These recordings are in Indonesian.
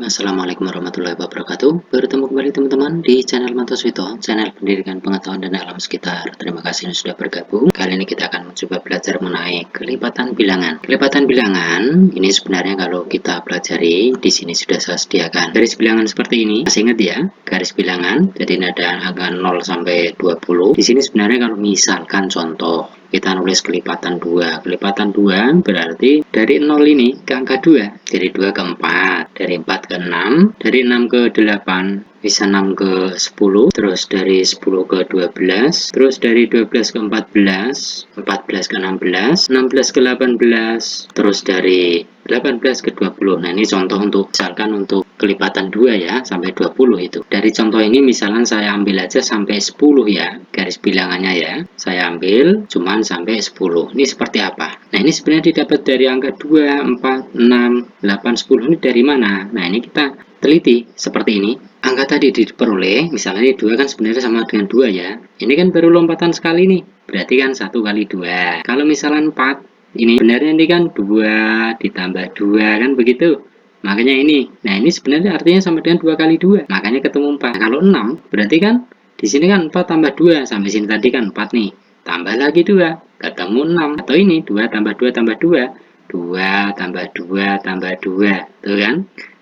Assalamualaikum warahmatullahi wabarakatuh. Bertemu kembali teman-teman di channel Mantoswito, channel pendidikan pengetahuan dan alam sekitar. Terima kasih yang sudah bergabung. Kali ini kita akan mencoba belajar mengenai kelipatan bilangan. Kelipatan bilangan ini sebenarnya kalau kita pelajari di sini sudah saya sediakan garis bilangan seperti ini. Masih ingat ya, garis bilangan. Jadi ini ada angka 0 sampai 20. Di sini sebenarnya kalau misalkan contoh kita nulis kelipatan 2. Kelipatan 2 berarti dari 0 ini ke angka 2. Dari 2 ke 4, dari 4 ke 6, dari 6 ke 8, bisa 6 ke 10, terus dari 10 ke 12, terus dari 12 ke 14, 14 ke 16, 16 ke 18, terus dari 18 ke 20. Nah, ini contoh untuk misalkan untuk kelipatan 2 ya, sampai 20 itu. Dari contoh ini misalkan saya ambil aja sampai 10 ya, garis bilangannya ya. Saya ambil cuman sampai 10. Ini seperti apa? Nah, ini sebenarnya didapat dari angka 2, 4, 6, 8, 10. Ini dari mana? Nah, ini kita teliti seperti ini. Angka tadi diperoleh, misalnya ini 2 kan sebenarnya sama dengan 2 ya. Ini kan baru lompatan sekali nih. Berarti kan 1 kali 2. Kalau misalnya 4, ini sebenarnya ini kan 2 ditambah 2 kan begitu. Makanya ini. Nah, ini sebenarnya artinya sama dengan 2 kali 2. Makanya ketemu 4. Nah, kalau 6 berarti kan di sini kan 4 tambah 2. Sampai sini tadi kan 4 nih. Tambah lagi 2. Ketemu 6. Atau ini 2 tambah 2 tambah 2. 2 tambah 2 tambah 2. Tuh kan?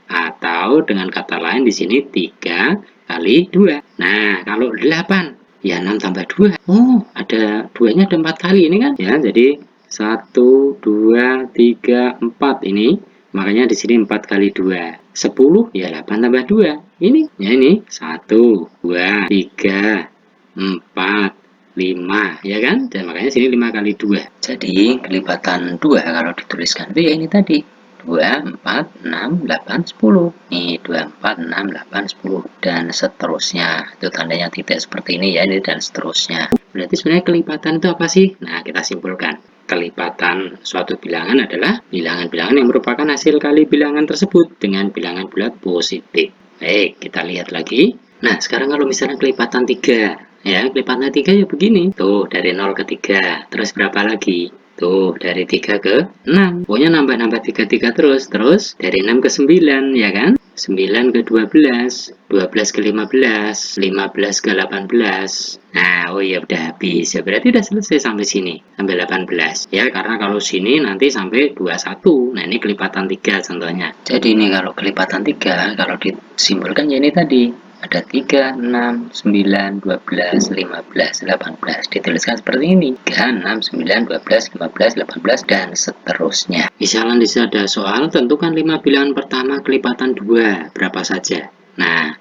Atau dengan kata lain di sini 3 kali 2. Nah, kalau 8 ya 6 tambah 2. Oh, ada 2-nya ada 4 kali ini kan? Ya, jadi 1, 2, 3, 4 ini. Makanya di sini 4 kali 2. 10 ya 8 tambah 2. Ini ya ini 1, 2, 3, 4, 5 ya kan? Dan makanya sini 5 kali 2. Jadi kelipatan 2 kalau dituliskan itu ya ini tadi. 2, 4, 6, 8, 10. Nih 2, 4, 6, 8, 10 dan seterusnya. Itu tandanya titik seperti ini ya, ini dan seterusnya. Berarti sebenarnya kelipatan itu apa sih? Nah, kita simpulkan. Kelipatan suatu bilangan adalah bilangan-bilangan yang merupakan hasil kali bilangan tersebut dengan bilangan bulat positif. Baik, kita lihat lagi. Nah, sekarang kalau misalnya kelipatan 3, ya, kelipatan 3 ya begini. Tuh, dari 0 ke 3. Terus berapa lagi? Tuh, dari 3 ke 6. Pokoknya nambah-nambah 3 terus. Terus dari 6 ke 9, ya kan? 9 ke 12, 12 ke 15, 15 ke 18. Nah, oh ya udah habis. Ya berarti udah selesai sampai sini, sampai 18. Ya, karena kalau sini nanti sampai 21. Nah, ini kelipatan 3 contohnya. Jadi ini kalau kelipatan 3, kalau disimpulkan ya ini tadi. Ada 3, 6, 9, 12, 15, 18. Dituliskan seperti ini. 3, 6, 9, 12, 15, 18, dan seterusnya. Misalnya di sini ada soal, tentukan 5 bilangan pertama kelipatan 2. Berapa saja? Nah,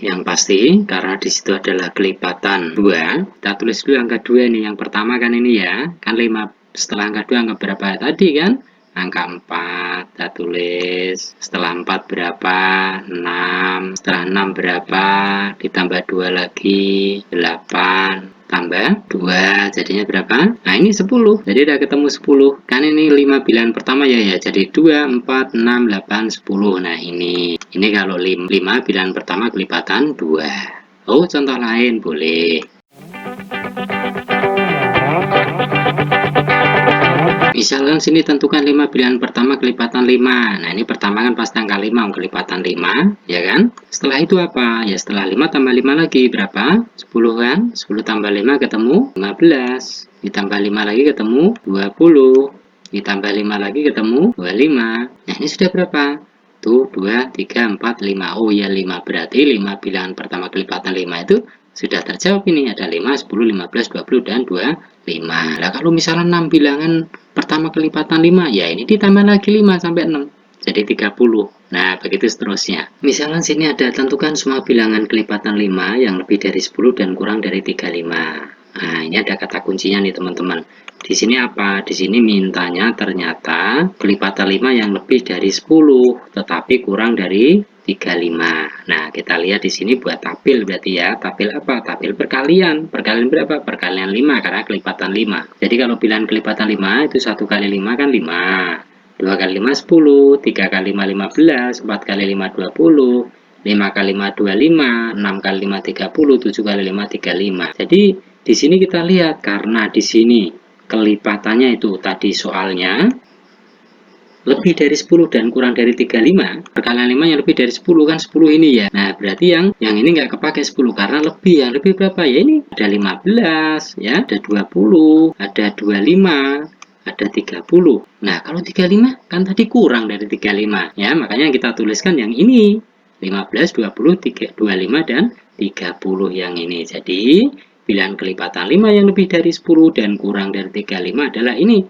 yang pasti, karena di situ adalah kelipatan 2, kita tulis dulu angka 2 nih. Yang pertama kan ini ya. Kan 5 setelah angka 2 angka berapa tadi kan? Angka 4 kita tulis. Setelah 4 berapa? 6. Setelah 6 berapa? Ditambah 2 lagi 8 tambah 2 jadinya berapa? Nah, ini 10. Jadi udah ketemu 10. Kan ini 5 bilangan pertama ya ya. Jadi 2, 4, 6, 8, 10. Nah, ini kalau 5 bilangan pertama kelipatan 2. Oh, contoh lain boleh. Misalkan sini tentukan 5 bilangan pertama kelipatan 5. Nah, ini pertama kan pasti angka 5, kelipatan 5, ya kan? Setelah itu apa? Ya setelah 5 tambah 5 lagi berapa? 10 kan? 10 tambah 5 ketemu 15. Ditambah 5 lagi ketemu 20. Ditambah 5 lagi ketemu 25. Nah, ini sudah berapa? Tuh 2, 3, 4, 5. Oh ya 5, berarti 5 bilangan pertama kelipatan 5 itu sudah terjawab ini. Ada 5, 10, 15, 20, dan 25. Nah, kalau misalnya 6 bilangan pertama kelipatan 5, ya ini ditambah lagi 5 sampai 6. Jadi 30. Nah, begitu seterusnya. Misalnya sini ada tentukan semua bilangan kelipatan 5 yang lebih dari 10 dan kurang dari 35. Nah, ini ada kata kuncinya nih teman-teman. Di sini apa? Di sini mintanya ternyata kelipatan 5 yang lebih dari 10, tetapi kurang dari 35. Nah, kita lihat di sini buat tabel berarti ya. Tabel apa? Tabel perkalian. Perkalian berapa? Perkalian 5 karena kelipatan 5. Jadi kalau bilangan kelipatan 5 itu 1 kali 5 kan 5. 2 kali 5 10, 3 kali 5 15, 4 kali 5 20, 5 kali 5 25, 6 kali 5 30, 7 kali 5 35. Jadi di sini kita lihat karena di sini kelipatannya itu tadi soalnya lebih dari 10 dan kurang dari 35, perkalian 5 yang lebih dari 10 kan 10 ini ya. Nah, berarti yang ini nggak kepake 10 karena lebih. Yang lebih berapa ya? Ini ada 15 ya, ada 20, ada 25, ada 30. Nah, kalau 35 kan tadi kurang dari 35 ya, makanya kita tuliskan yang ini 15, 20, 25 dan 30 yang ini. Jadi pilihan kelipatan 5 yang lebih dari 10 dan kurang dari 35 adalah ini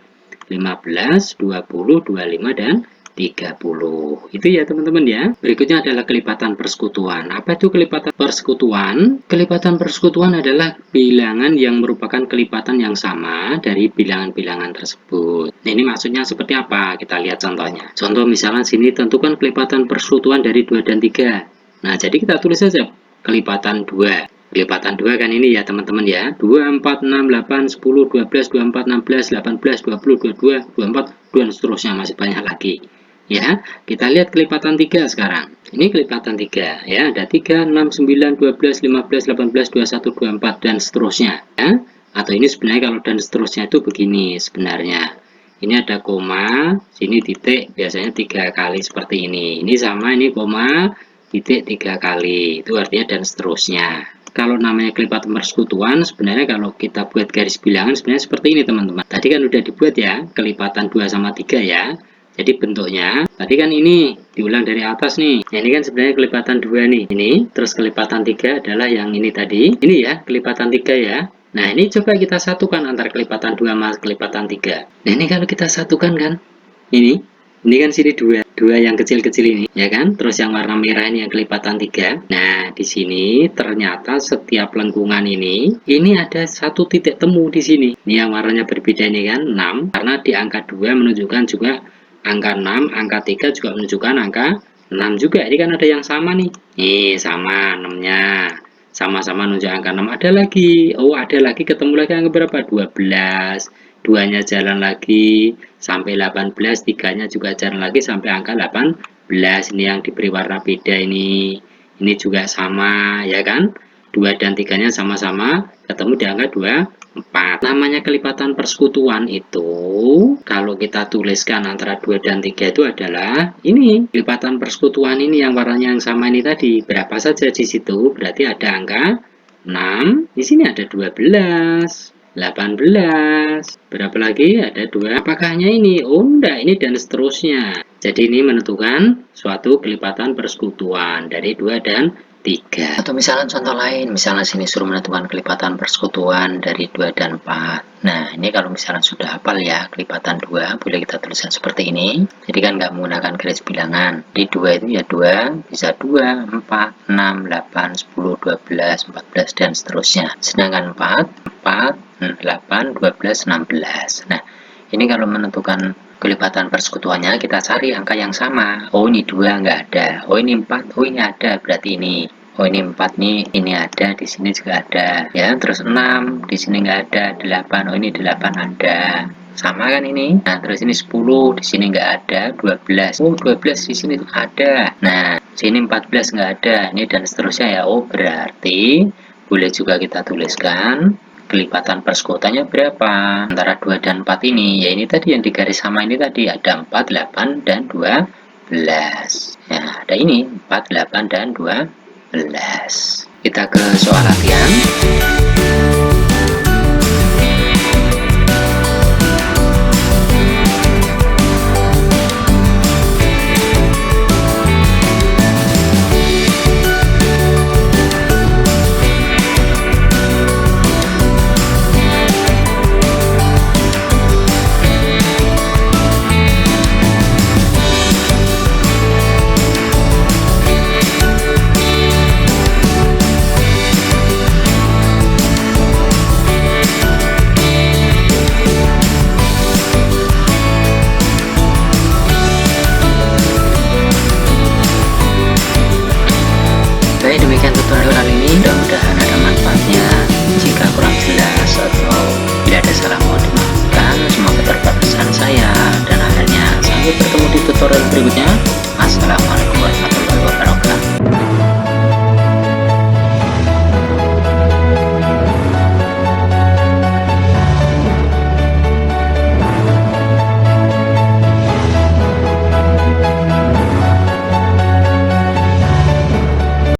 15, 20, 25, dan 30. Itu ya teman-teman ya. Berikutnya adalah kelipatan persekutuan. Apa itu kelipatan persekutuan? Kelipatan persekutuan adalah bilangan yang merupakan kelipatan yang sama dari bilangan-bilangan tersebut. Nah, ini maksudnya seperti apa? Kita lihat contohnya. Contoh misalnya sini tentukan kelipatan persekutuan dari 2 dan 3. Nah, jadi kita tulis saja kelipatan 2. Kelipatan 2 kan ini ya teman-teman ya. 2, 4, 6, 8, 10, 12, 24, 16, 18, 20, 22, 24, dan seterusnya masih banyak lagi. Ya, kita lihat kelipatan 3 sekarang. Ini kelipatan 3 ya, ada 3, 6, 9, 12, 15, 18, 21, 24 dan seterusnya ya. Atau ini sebenarnya kalau dan seterusnya itu begini sebenarnya. Ini ada koma, sini titik, biasanya 3 kali seperti ini. Ini sama, ini koma, titik 3 kali. Itu artinya dan seterusnya. Kalau namanya kelipatan persekutuan, sebenarnya kalau kita buat garis bilangan sebenarnya seperti ini teman-teman. Tadi kan udah dibuat ya, kelipatan 2 sama 3 ya. Jadi bentuknya, tadi kan ini diulang dari atas nih. Nah, ini kan sebenarnya kelipatan 2 nih. Ini, terus kelipatan 3 adalah yang ini tadi. Ini ya, kelipatan 3 ya. Nah, ini coba kita satukan antara kelipatan 2 sama kelipatan 3. Nah, ini kalau kita satukan kan, ini kan sini 2 yang kecil-kecil ini, ya kan? Terus yang warna merah ini yang kelipatan 3. Nah, di sini ternyata setiap lengkungan ini ada satu titik temu di sini. Ini yang warnanya berbeda ini kan, 6. Karena di angka 2 menunjukkan juga angka 6, angka 3 juga menunjukkan angka 6 juga. Ini kan ada yang sama nih. Nih, sama 6-nya. Sama-sama menunjuk angka 6. Ada lagi. Oh, ada lagi, ketemu lagi angka berapa? 12. 2-nya jalan lagi sampai 18, 3-nya juga jalan lagi sampai angka 18. Ini yang diberi warna beda ini. Ini juga sama, ya kan? 2 dan 3-nya sama-sama ketemu di angka 24. Namanya kelipatan persekutuan itu kalau kita tuliskan antara 2 dan 3 itu adalah ini. Kelipatan persekutuan ini yang warnanya yang sama ini tadi. Berapa saja di situ? Berarti ada angka 6. Di sini ada 12. 18. Berapa lagi? Ada 2. Apakah hanya ini? Oh, enggak, ini dan seterusnya. Jadi ini menentukan suatu kelipatan persekutuan dari 2 dan 3. Atau misalnya contoh lain, misalnya sini suruh menentukan kelipatan persekutuan dari 2 dan 4. Nah, ini kalau misalnya sudah hafal ya, kelipatan 2, boleh kita tuliskan seperti ini. Jadi kan nggak menggunakan garis bilangan. Di 2 itu ya 2, bisa 2, 4, 6, 8, 10, 12, 14, dan seterusnya. Sedangkan 4, 8, 12, 16. Nah, ini kalau menentukan kelipatan persekutuannya, kita cari angka yang sama. Oh, ini 2 nggak ada. Oh, ini 4. Oh, ini ada. Berarti ini. Oh, ini 4 nih. Ini ada. Di sini juga ada. Ya, terus 6. Di sini nggak ada. 8. Oh, ini 8 ada. Sama kan ini? Nah, terus ini 10. Di sini nggak ada. 12. Oh, 12 di sini ada. Nah, sini 14 nggak ada. Ini dan seterusnya ya. Oh, berarti boleh juga kita tuliskan kelipatan persekutuannya berapa antara 2 dan 4 ini. Ya, ini tadi yang di garis sama ini tadi ada 4, 8, dan 12. Nah, ada ini 4, 8, dan 12. Kita ke soal latihan. Baik, demikian tutorial kali ini. Mudah-mudahan ada manfaatnya. Jika kurang jelas atau bila ada salah mohon dimaafkan. Semoga berkesan saya. Dan akhirnya sampai bertemu di tutorial berikutnya.